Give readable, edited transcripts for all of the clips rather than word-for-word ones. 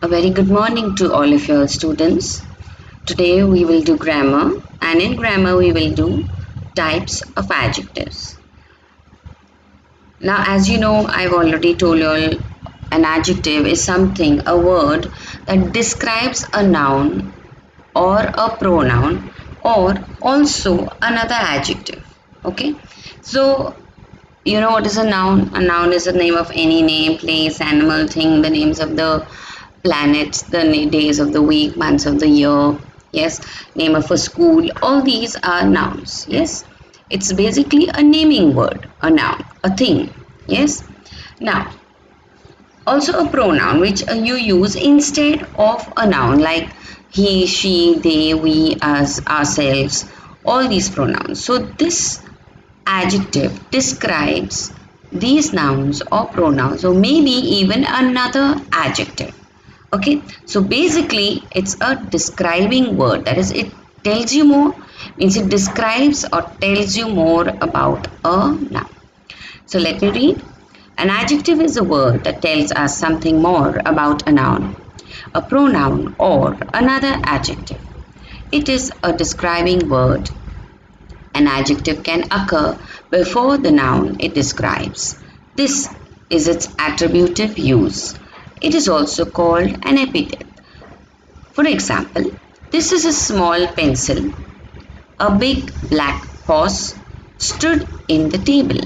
A very good morning to all of your students. Today we will do grammar, and in grammar we will do types of adjectives. Now, as you know, I've already told you all an adjective is something, a word that describes a noun or a pronoun or also another adjective. Okay, so you know what is a noun? A noun is the name of any name, place, animal, thing, the names of the planets, the days of the week, months of the year. Yes, name of a school. All these are nouns. Yes, it's basically a naming word, a noun, a thing. Yes. Now, also a pronoun which you use instead of a noun like he, she, they, we, us, ourselves. All these pronouns. So this adjective describes these nouns or pronouns or maybe even another adjective. Okay, so basically it's a describing word, that is, it tells you more, means it describes or tells you more about a noun. So let me read. An adjective is a word that tells us something more about a noun, a pronoun, or another adjective. It is a describing word. An adjective can occur before the noun it describes. This is its attributive use. It is also called an epithet. For example, this is a small pencil. A big black horse stood in the table.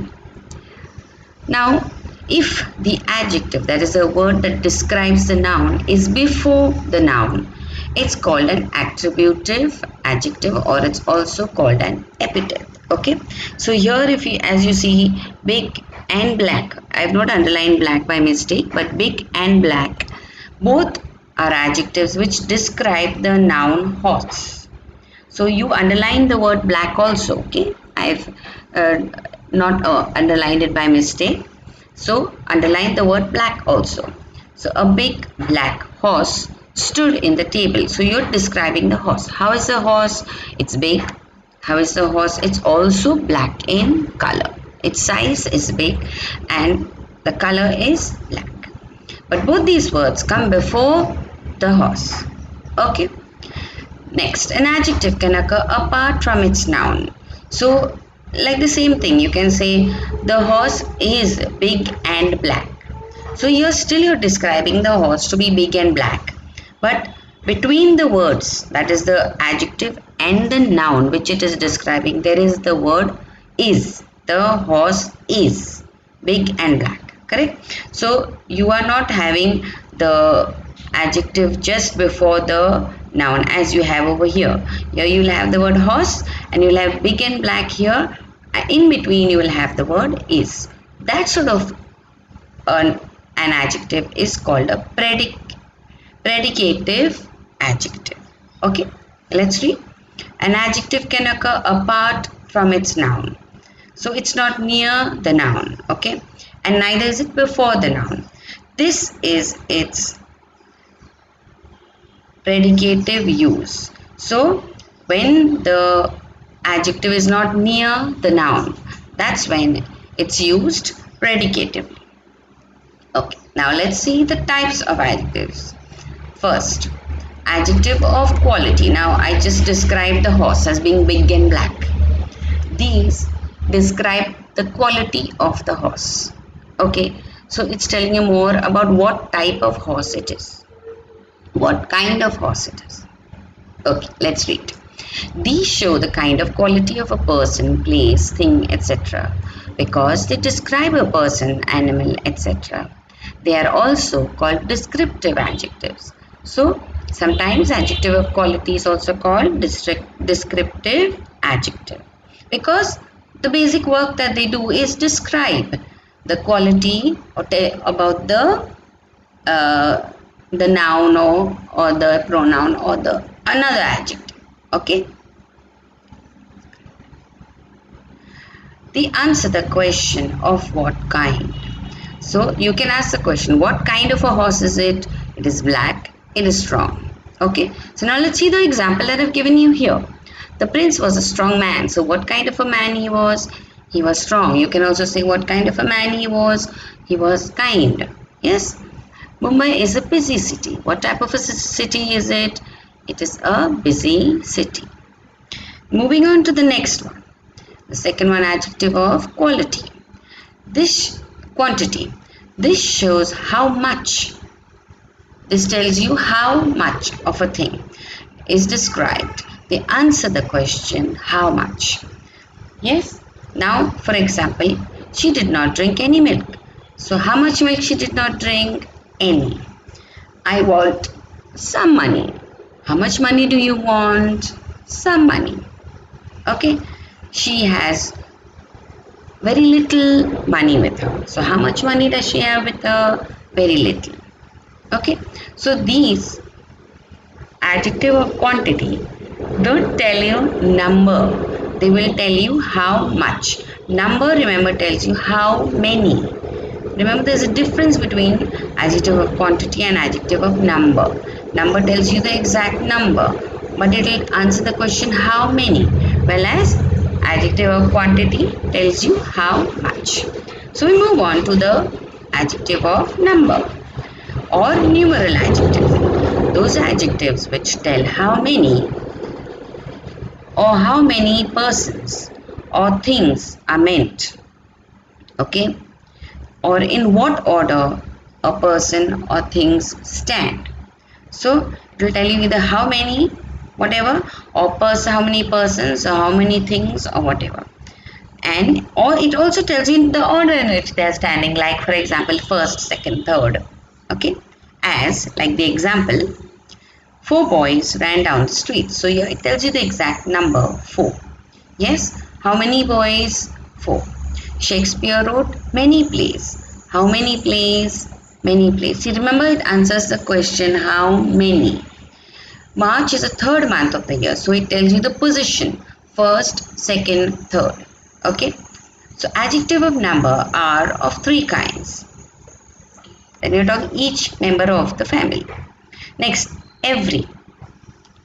Now, if the adjective, that is a word that describes the noun, is before the noun, it's called an attributive adjective, or it's also called an epithet. Okay, so here if you, as you see, big and black, I have not underlined black by mistake, but big and black both are adjectives which describe the noun horse. So you underline the word black also. Okay, I've not underlined it by mistake, so underline the word black also. So a big black horse stood in the table. So you're describing the horse. How is the horse? It's big. How is the horse? It's also black in color. Its size is big and the color is black. But both these words come before the horse. Okay. Next, an adjective can occur apart from its noun. So, like the same thing, you can say the horse is big and black. So here still you're describing the horse to be big and black. But between the words, that is the adjective and the noun which it is describing, there is the word is. The horse is big and black. Correct? So you are not having the adjective just before the noun as you have over here. Here you will have the word horse and you will have big and black here. In between you will have the word is. That sort of an adjective is called a predicative adjective. Okay, let's read. An adjective can occur apart from its noun. So it's not near the noun. Okay, and neither is it before the noun. This is its predicative use. So when the adjective is not near the noun, that's when it's used predicatively. Okay, now let's see the types of adjectives. First, adjective of quality. Now I just described the horse as being big and black. These describe the quality of the horse. Okay, so it's telling you more about what type of horse it is, what kind of horse it is. Okay, let's read. These show the kind of quality of a person, place, thing, etc. because they describe a person, animal, etc. They are also called descriptive adjectives. So sometimes adjective of quality is also called descriptive adjective because the basic work that they do is describe the quality or about the noun or the pronoun or the another adjective. Okay. They answer the question of what kind. So you can ask the question, what kind of a horse is it? It is black, it is strong. Okay, so now let's see the example that I've given you here. The prince was a strong man. So what kind of a man he was? He was strong. You can also say what kind of a man he was. He was kind. Yes. Mumbai is a busy city. What type of a city is it? It is a busy city. Moving on to the next one. The second one, adjective of quality. This quantity. This shows how much. This tells you how much of a thing is described. They answer the question, how much? Yes. Now, for example, she did not drink any milk. So, how much milk she did not drink? Any. I want some money. How much money do you want? Some money. Okay. She has very little money with her. So, how much money does she have with her? Very little. Okay. So, these adjective of quantity don't tell you number. They will tell you how much. Number, remember, tells you how many. Remember, there's a difference between adjective of quantity and adjective of number. Number tells you the exact number, but it will answer the question how many. Whereas adjective of quantity tells you how much. So we move on to the adjective of number or numeral adjective. Those adjectives which tell how many or how many persons or things are meant. Okay. Or in what order a person or things stand. So it will tell you either how many, whatever, or how many persons or how many things or whatever. And or it also tells you the order in which they are standing, like for example first, second, third. Okay, as like the example, 4 boys ran down the street. So here it tells you the exact number 4. Yes, how many boys? 4. Shakespeare wrote many plays. How many plays? Many plays. See, remember it answers the question how many. March is the third month of the year, so it tells you the position, first, second, third. Okay, so adjective of number are of 3 kinds. Then you're talking each member of the family. Next, every.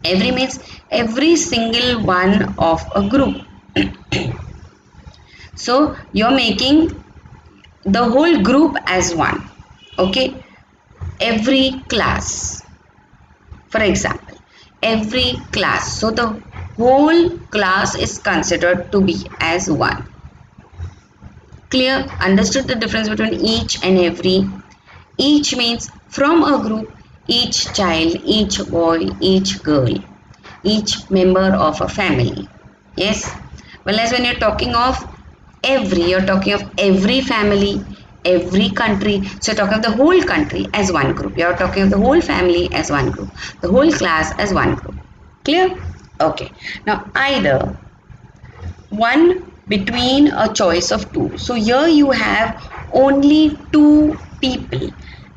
Every means every single one of a group. So you're making the whole group as one. Okay, every class. For example, every class. So the whole class is considered to be as one. Clear? Understood the difference between each and every? Each means from a group, each child, each boy, each girl, each member of a family. Yes? Whereas when you're talking of every, you're talking of every family, every country. So you're talking of the whole country as one group. You're talking of the whole family as one group. The whole class as one group. Clear? Okay. Now either one between a choice of 2. So here you have only 2 people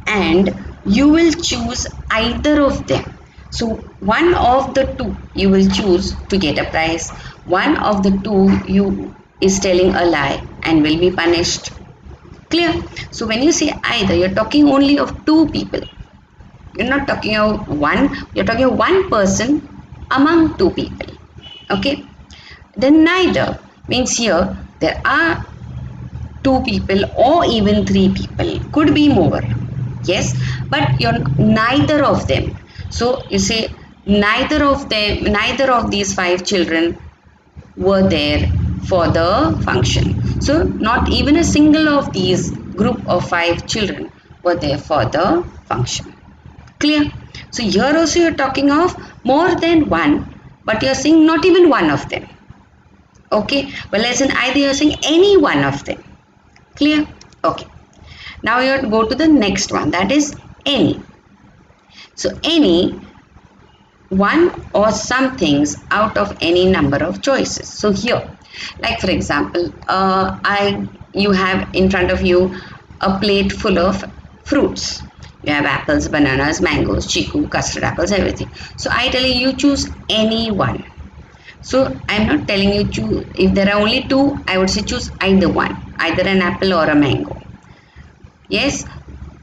and you will choose either of them. So one of the 2 you will choose to get a prize. One of the 2 you is telling a lie and will be punished. Clear? So when you say either, you're talking only of 2 people. You're not talking of one. You're talking of one person among 2 people. Okay? Then neither means here there are 2 people or even 3 people. Could be more. Yes, but you're neither of them. So you say neither of them, neither of these 5 children were there for the function. So not even a single of these group of 5 children were there for the function. Clear? So here also you're talking of more than one, but you're saying not even one of them. Okay, well as in either you're saying any one of them. Clear? Okay. Now you have to go to the next one, that is any. So any, one or some things out of any number of choices. So here, like for example, you have in front of you a plate full of fruits. You have apples, bananas, mangoes, chiku, custard apples, everything. So I tell you choose any one. So I'm not telling you choose. If there are only 2, I would say choose either one, either an apple or a mango. Yes,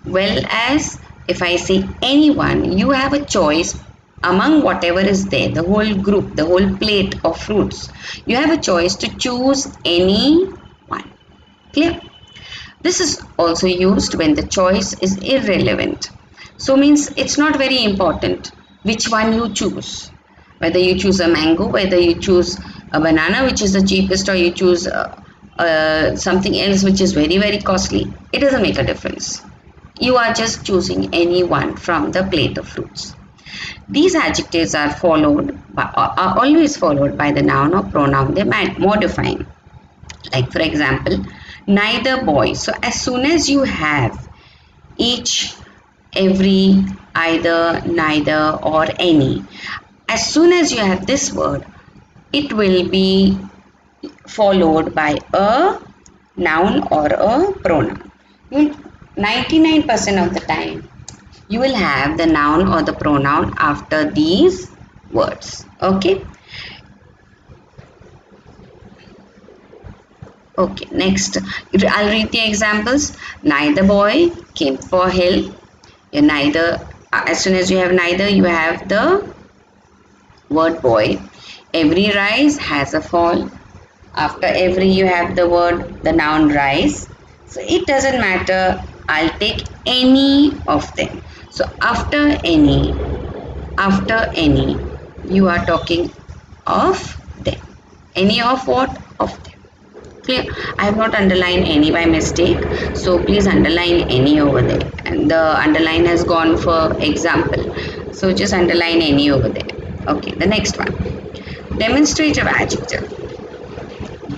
well as if I say anyone, you have a choice among whatever is there, the whole group, the whole plate of fruits. You have a choice to choose any one. Clear? This is also used when the choice is irrelevant. So means it's not very important which one you choose. Whether you choose a mango, whether you choose a banana, which is the cheapest, or you choose something else which is very, very costly, it doesn't make a difference. You are just choosing any one from the plate of fruits. These adjectives are always followed by the noun or pronoun they modifying. Like for example, neither boy. So as soon as you have each, every, either, neither, or any, as soon as you have this word, it will be followed by a noun or a pronoun. 99% of the time you will have the noun or the pronoun after these words. Okay. Okay, next I'll read the examples. Neither boy came for help. Neither, as soon as you have neither, you have the word boy. Every rise has a fall. After every, you have the word, the noun rise. So it doesn't matter. I'll take any of them. So after any, you are talking of them. Any of what? Of them. Clear? I have not underlined any by mistake, so please underline any over there, and the underline has gone for example, so just underline any over there. Okay, the next one, demonstrative adjective.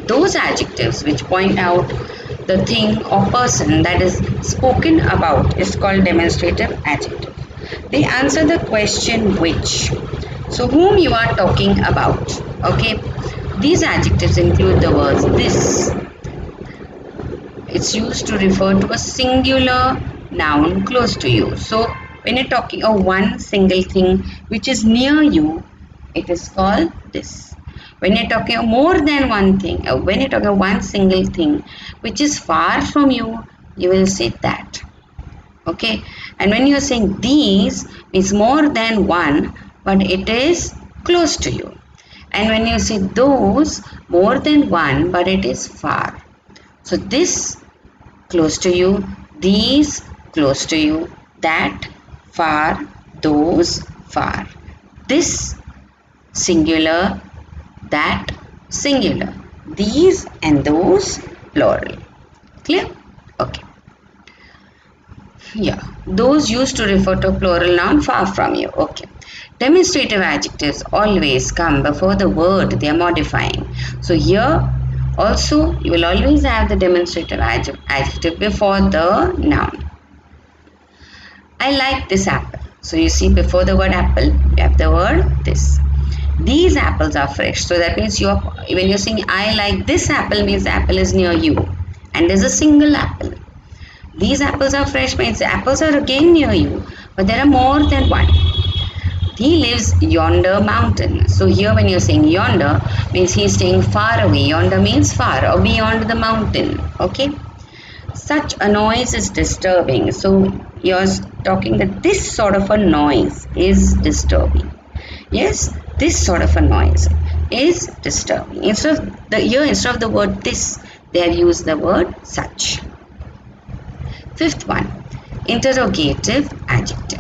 Those adjectives which point out the thing or person that is spoken about is called demonstrative adjective. They answer the question which. So whom you are talking about. Okay, these adjectives include the words this. It's used to refer to a singular noun close to you. So when you're talking of one single thing which is near you, it is called this. When you're talking of more than one thing, when you're talking of one single thing which is far from you, you will say that. Okay, and when you're saying these, it's more than one, but it is close to you. And when you say those, more than one, but it is far. So this close to you, these close to you, that far, those far. This singular, that singular. These and those plural. Clear? Okay. Yeah, those used to refer to a plural noun far from you. Okay. Demonstrative adjectives always come before the word they are modifying. So here also you will always have the demonstrative adjective before the noun. I like this apple. So you see before the word apple, you have the word this. These apples are fresh. So that means when you're saying I like this apple, means the apple is near you. And there's a single apple. These apples are fresh means the apples are again near you. But there are more than one. He lives yonder mountain. So here when you're saying yonder, means he's staying far away. Yonder means far or beyond the mountain. Okay. Such a noise is disturbing. So you're talking that this sort of a noise is disturbing. Yes, this sort of a noise is disturbing. Instead of the word this, they have used the word such. Fifth one, interrogative adjective.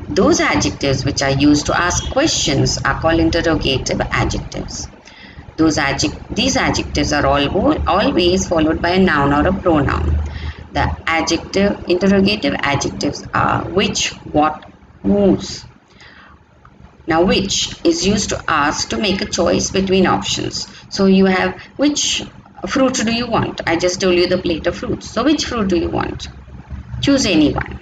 Those adjectives which are used to ask questions are called interrogative adjectives. These adjectives are always followed by a noun or a pronoun. The interrogative adjectives are which, what, whose. Now which is used to ask to make a choice between options. So you have which fruit do you want? I just told you the plate of fruits. So which fruit do you want? Choose any one.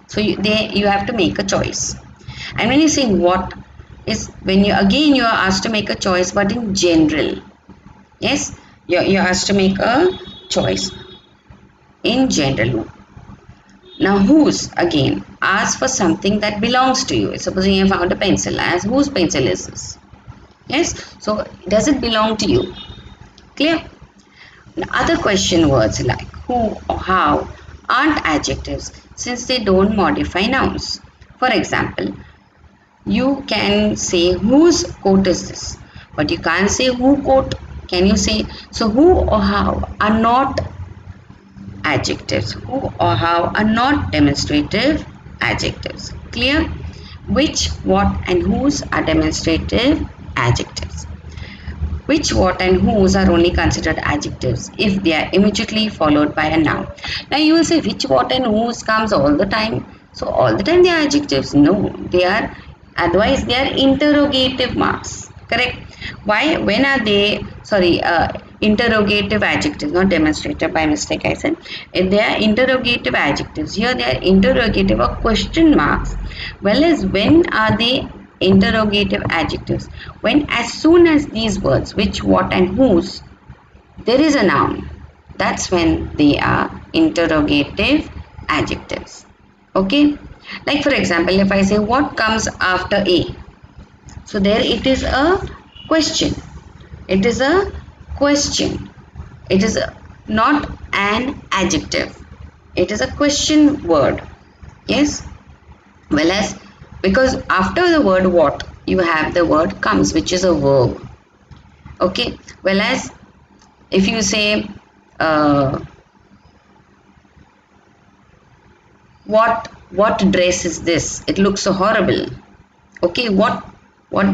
So you have to make a choice. And when you say what is when you are asked to make a choice, but in general. Yes, you're asked to make a choice in general. Now whose, again, ask for something that belongs to you. Supposing you have found a pencil, ask whose pencil is this? Yes, so does it belong to you? Clear? Now, other question words like who or how aren't adjectives since they don't modify nouns. For example, you can say whose coat is this, but you can't say who coat. Can you say? So who or how are not adjectives. Who or how are not demonstrative adjectives. Clear? Which, what and whose are demonstrative adjectives. Which, what and whose are only considered adjectives if they are immediately followed by a noun. Now you will say which, what and whose comes all the time. So all the time they are adjectives? No, they are, otherwise they are interrogative marks. Correct? Why? When are they? Sorry, interrogative adjectives, not demonstrative, by mistake I said. They are interrogative adjectives. Here they are interrogative or question marks. Well, as when are they interrogative adjectives? When as soon as these words which, what and whose, there is a noun, that's when they are interrogative adjectives. Okay, like for example, if I say what comes after A, so there it is a question. It is a question. It is not an adjective. It is a question word. Yes. Well, as because after the word what, you have the word comes, which is a verb. Okay. Well, as if you say what dress is this? It looks so horrible. Okay, what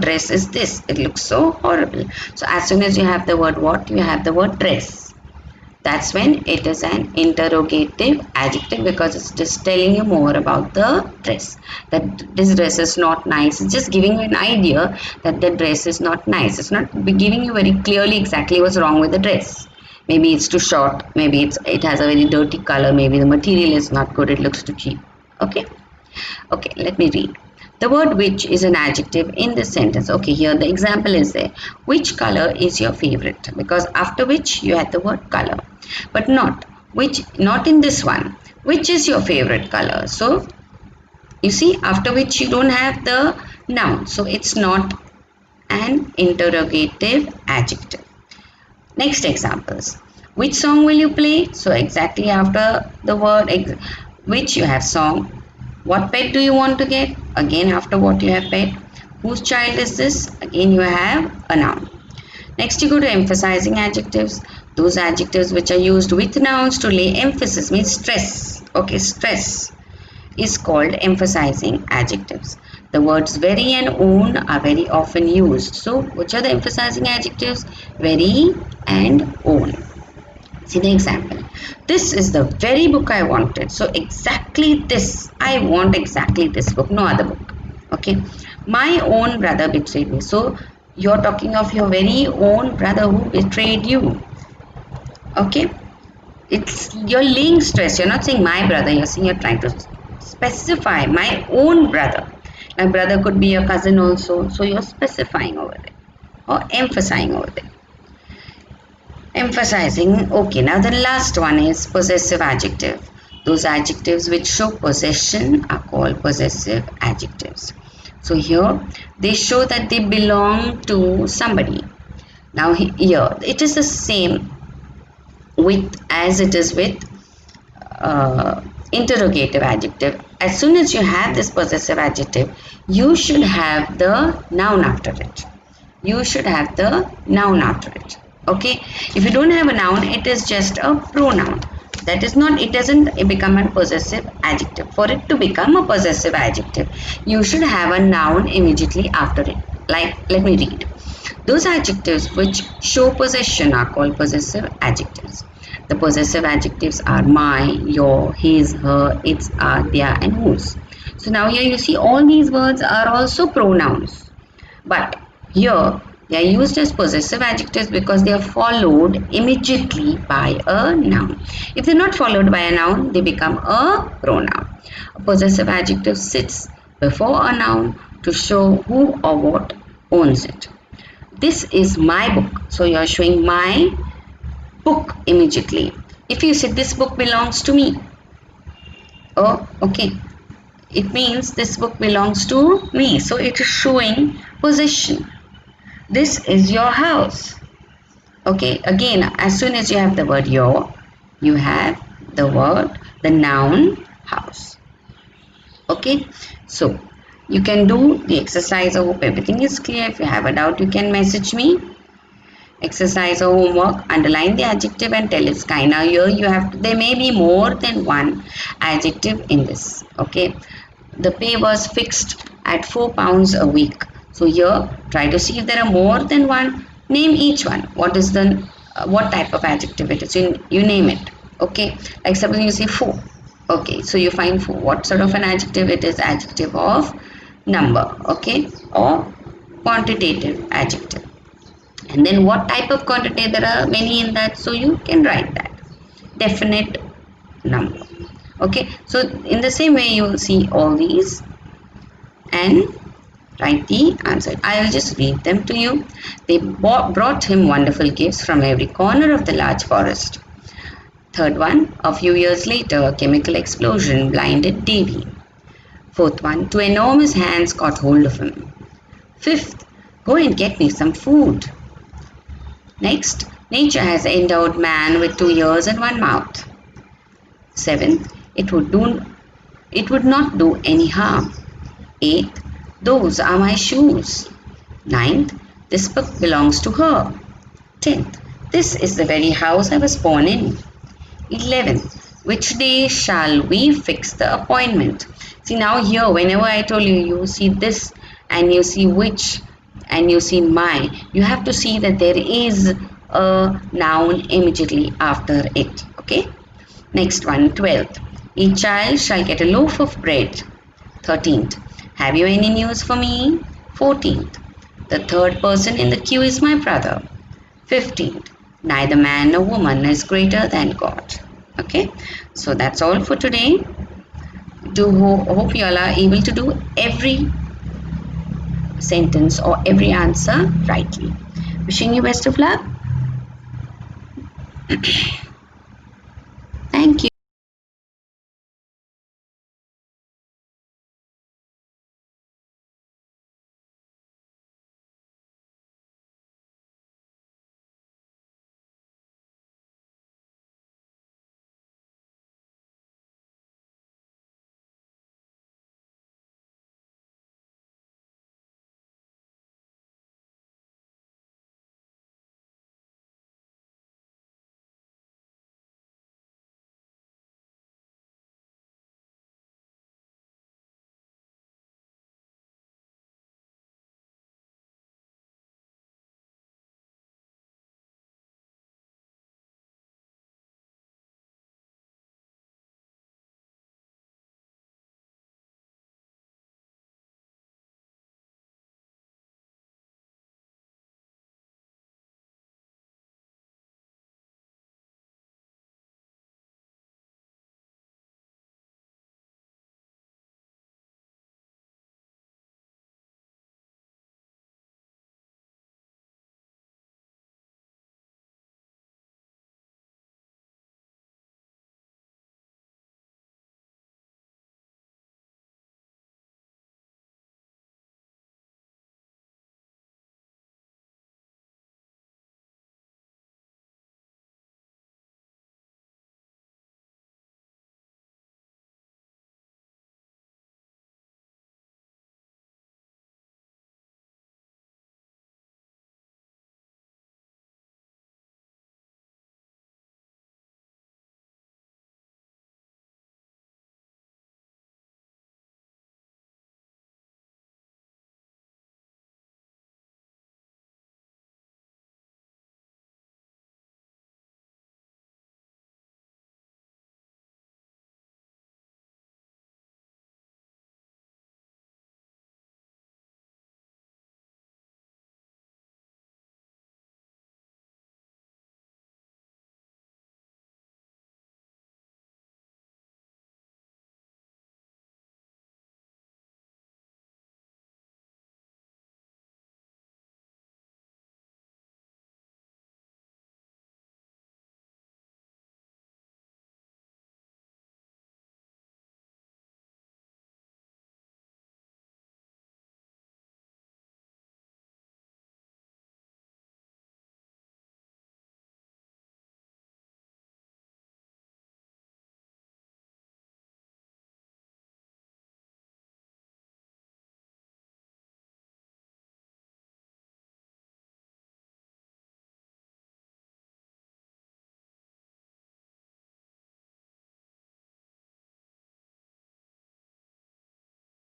dress is this? It looks so horrible. So as soon as you have the word what, you have the word dress. That's when it is an interrogative adjective, because it's just telling you more about the dress. That this dress is not nice. It's just giving you an idea that the dress is not nice. It's not giving you very clearly exactly what's wrong with the dress. Maybe it's too short. Maybe it has a very dirty color. Maybe the material is not good. It looks too cheap. Okay. Okay, let me read. The word which is an adjective in this sentence. Okay, here the example is there. Which color is your favorite? Because after which you had the word color. But not which, not in this one. Which is your favorite color? So you see, after which you don't have the noun. So it's not an interrogative adjective. Next examples. Which song will you play? So exactly after the word which you have song. What pet do you want to get? Again after what you have pet. Whose child is this? Again you have a noun. Next you go to emphasizing adjectives. Those adjectives which are used with nouns to lay emphasis, means stress. Okay, stress is called emphasizing adjectives. The words very and own are very often used. So which are the emphasizing adjectives? Very and own. See the example. This is the very book I wanted. So exactly this. I want exactly this book. No other book. Okay. My own brother betrayed me. So you're talking of your very own brother who betrayed you. Okay. You're laying stress. You're not saying my brother. You're saying, you're trying to specify my own brother. My brother could be your cousin also. So you're specifying over there or emphasizing over there. Emphasizing. Okay, now the last one is possessive adjective. Those adjectives which show possession are called possessive adjectives. So here they show that they belong to somebody. Now here it is the same with as it is with interrogative adjective. As soon as you have this possessive adjective, you should have the noun after it. You should have the noun after it. Okay, if you don't have a noun, it is just a pronoun. That is not, it doesn't become a possessive adjective. For it to become a possessive adjective, you should have a noun immediately after it. Like, let me read. Those adjectives which show possession are called possessive adjectives. The possessive adjectives are my, your, his, her, its, are, their, and whose. So now here you see all these words are also pronouns. But here they are used as possessive adjectives because they are followed immediately by a noun. If they are not followed by a noun, they become a pronoun. A possessive adjective sits before a noun to show who or what owns it. This is my book. So you are showing my book immediately. If you say this book belongs to me, oh, okay, it means this book belongs to me. So it is showing possession. This is your house. Okay, again, as soon as you have the word your, you have the word, the noun house. Okay, so you can do the exercise. I hope everything is clear. If you have a doubt, you can message me. Exercise or homework, underline the adjective and tell its kind. Now here you have to, there may be more than one adjective in this. Okay, The pay was fixed at £4 a week. So here, try to see if there are more than one. Name each one. What type of adjective it is? You name it. Okay. Like suppose you say four. Okay. So you find four. What sort of an adjective it is? Adjective of number. Okay. Or quantitative adjective. And then what type of quantity? There are many in that. So you can write that. Definite number. Okay. So in the same way you will see all these and write the answer. I will just read them to you. They brought him wonderful gifts from every corner of the large forest. Third one, a few years later, a chemical explosion blinded Davy. Fourth one, two enormous hands caught hold of him. Fifth, go and get me some food. Next, nature has endowed man with 2 ears and 1 mouth. Seventh, it would not do any harm. Eighth, those are my shoes. Ninth, this book belongs to her. 10th, this is the very house I was born in. 11th, which day shall we fix the appointment? See now here, whenever I told you, you see this and you see which and you see my, you have to see that there is a noun immediately after it. Okay. Next one, 12th, each child shall get a loaf of bread. 13th, have you any news for me? 14th, the third person in the queue is my brother. 15th, neither man nor woman is greater than God. Okay, so that's all for today. Hope you all are able to do every sentence or every answer rightly. Wishing you best of luck. Thank you.